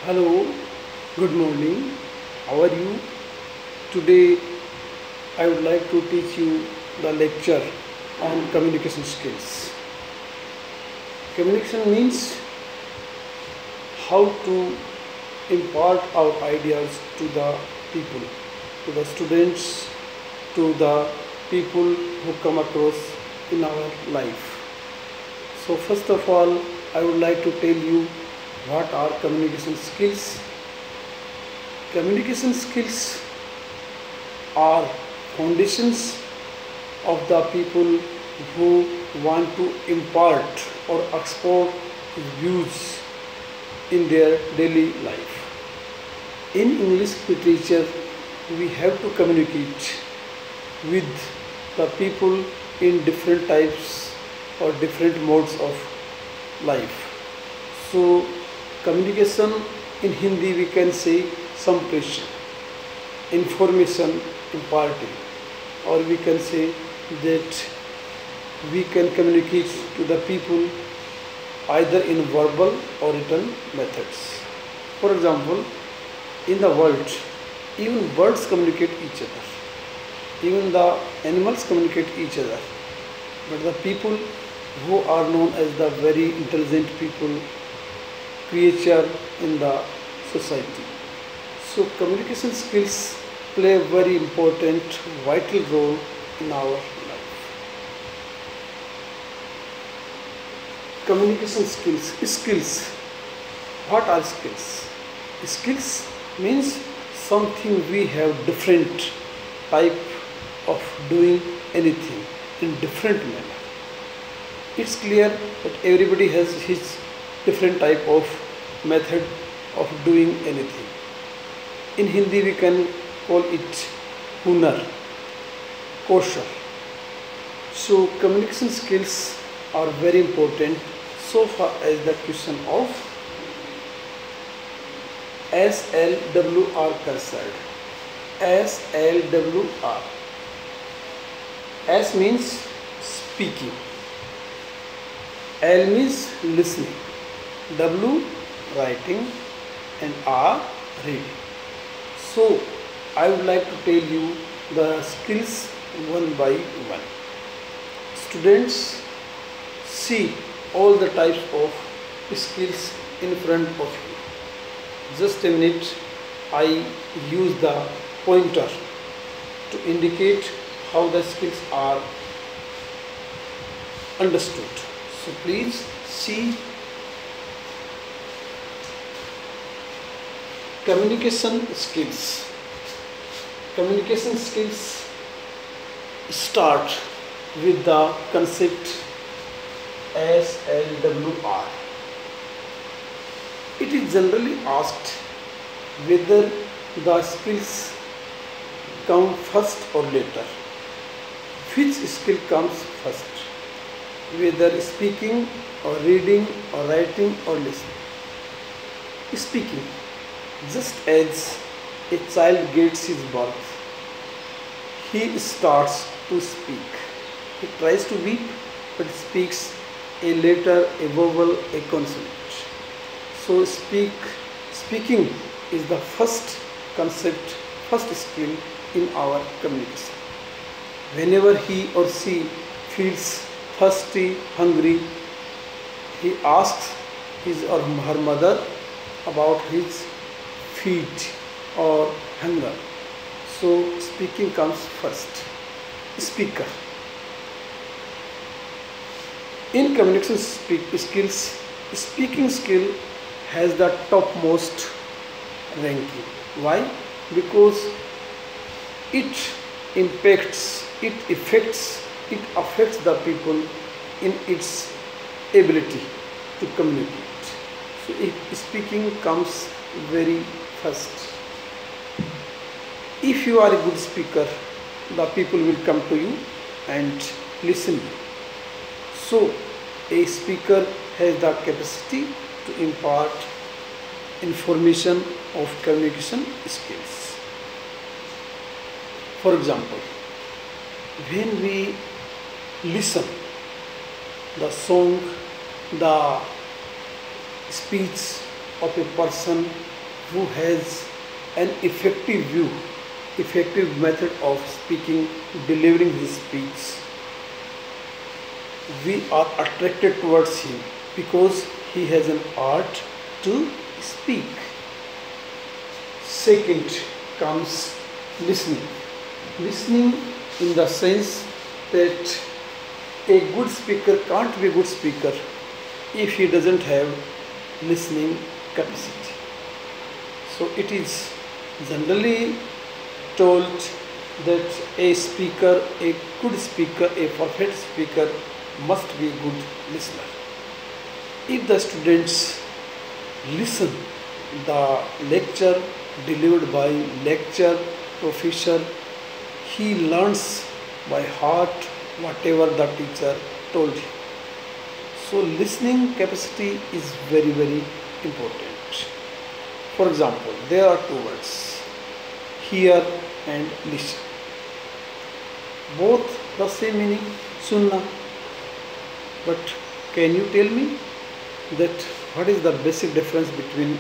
Hello, good morning. How are you? Today I would like to teach you the lecture on communication skills. Communication means how to impart our ideas to the people, to the students, to the people who come across in our life. So first of all, I would like to tell you what are communication skills. Communication skills are foundations of the people who want to impart or export views in their daily life. In English literature, we have to communicate with the people in different types or different modes of life. So, communication in Hindi we can say संप्रेषण, information imparting, or we can say that we can communicate to the people either in verbal or written methods. For example, in the world, even birds communicate each other, even the animals communicate each other, but the people who are known as the very intelligent people, creature in the society. So communication skills play a very important, vital role in our life. Communication skills. What are skills? Skills means something we have different type of doing anything in different manner. It's clear that everybody has his different type of method of doing anything. In Hindi we can call it hunar, kosher. So communication skills are very important so far as the question of SLWR concerned. SLWR. S means speaking. L means listening. W writing and R reading. So I would like to tell you the skills one by one. Students, see all the types of skills in front of you. Just a minute, I use the pointer to indicate how the skills are understood. So please see. Communication skills. Communication skills start with the concept SLWR. It is generally asked whether the skills come first or later. Which skill comes first? Whether speaking or reading or writing or listening. Speaking. Just as a child gets his birth, he starts to speak. He tries to weep, but speaks a letter, a vowel, a consonant. So speaking is the first concept, first skill in our communication. Whenever he or she feels thirsty, hungry, he asks his or her mother about his feet or hunger. So speaking comes first. Speaker. In communication skills, speaking skill has the topmost ranking. Why? Because it impacts, it affects the people in its ability to communicate. So speaking comes very first. If you are a good speaker, the people will come to you and listen. So a speaker has the capacity to impart information of communication skills. For example, when we listen the song, the speech of a person who has an effective method of speaking, delivering his speech, we are attracted towards him because he has an art to speak. Second comes listening. Listening in the sense that a good speaker can't be a good speaker if he doesn't have listening capacity. So it is generally told that a good speaker, a perfect speaker must be a good listener. If the students listen the lecture delivered by lecture professor, he learns by heart whatever the teacher told him. So listening capacity is very important. For example, there are two words, hear and listen. Both the same meaning, sunna. But can you tell me that what is the basic difference between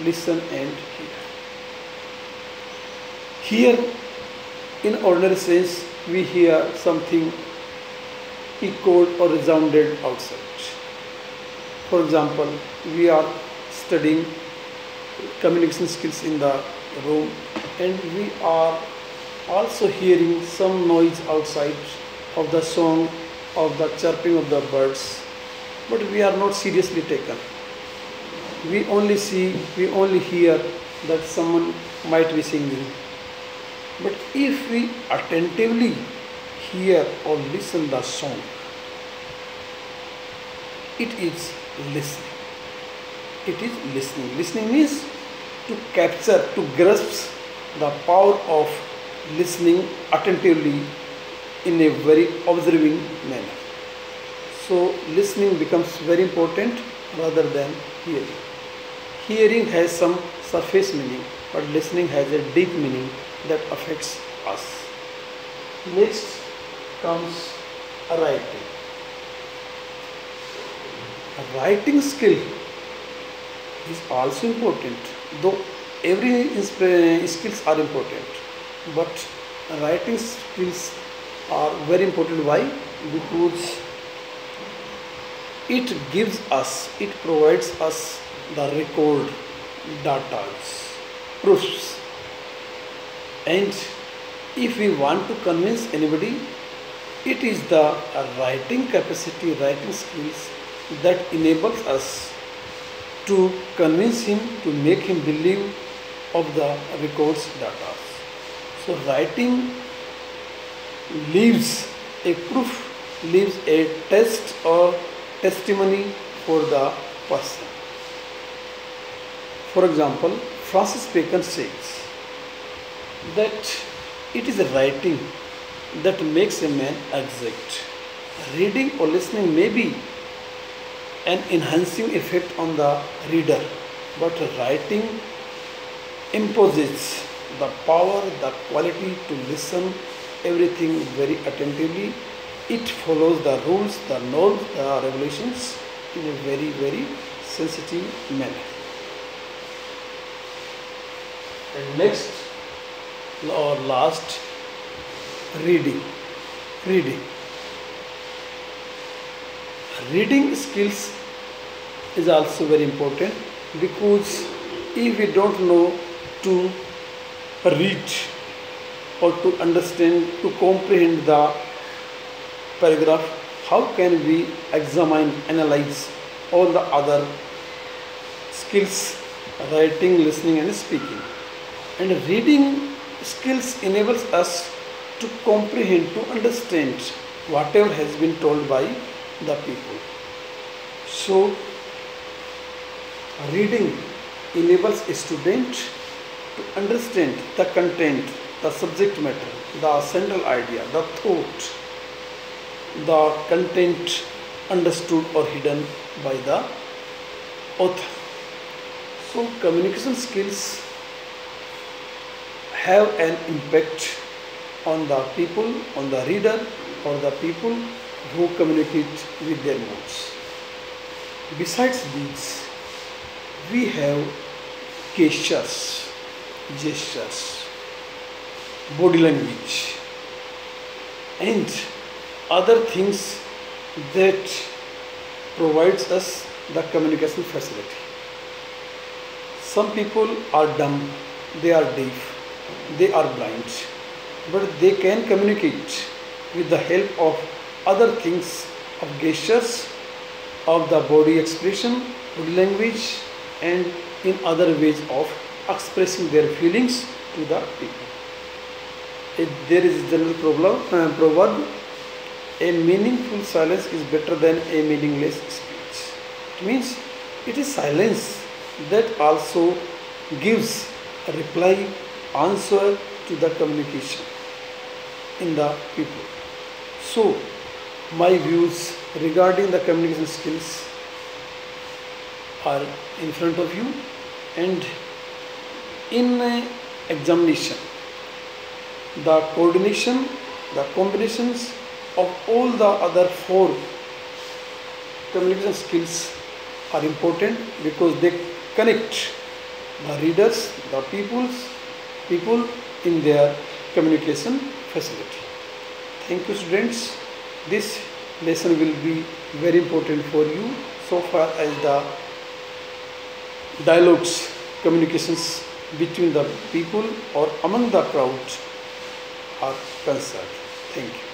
listen and hear? Hear, in ordinary sense, we hear something echoed or resounded outside. For example, we are studying communication skills in the room and we are also hearing some noise outside of the song, of the chirping of the birds, but we are not seriously taken. We only hear that someone might be singing. But if we attentively hear or listen the song, it is listening. It is listening. Listening means to capture, to grasp the power of listening attentively in a very observing manner. So listening becomes very important rather than hearing. Hearing has some surface meaning, but listening has a deep meaning that affects us. Next comes writing. Writing skill is also important, though every skills are important, but writing skills are very important. Why? Because it provides us the record, data, proofs, and if we want to convince anybody, it is the writing capacity, writing skills that enables us to convince him, to make him believe of the records data. So writing leaves a proof, leaves a test or testimony for the person. For example, Francis Bacon says that it is writing that makes a man exact. Reading or listening may be an enhancing effect on the reader, but writing imposes the power, the quality to listen everything very attentively. It follows the rules, the norms, the regulations in a very sensitive manner. And next or last, reading. Reading skills is also very important, because if we don't know to read or to understand, to comprehend the paragraph, how can we examine, analyze all the other skills, writing, listening and speaking? And reading skills enables us to comprehend, to understand whatever has been told by the people. So reading enables a student to understand the content, the subject matter, the central idea, the thought, the content understood or hidden by the author. So communication skills have an impact on the people, on the reader or the people who communicate with their moods. Besides these, we have gestures, gestures, body language, and other things that provides us the communication facility. Some people are dumb, they are deaf, they are blind, but they can communicate with the help of other things, of gestures, of the body expression, body language, and in other ways of expressing their feelings to the people. There is a general proverb: a meaningful silence is better than a meaningless speech. It means it is silence that also gives a reply, answer to the communication in the people. So, my views regarding the communication skills are in front of you, and in examination, the coordination, the combinations of all the other four communication skills are important because they connect the readers, the people in their communication facility. Thank you, students. This lesson will be very important for you so far as the dialogues, communications between the people or among the crowd are concerned. Thank you.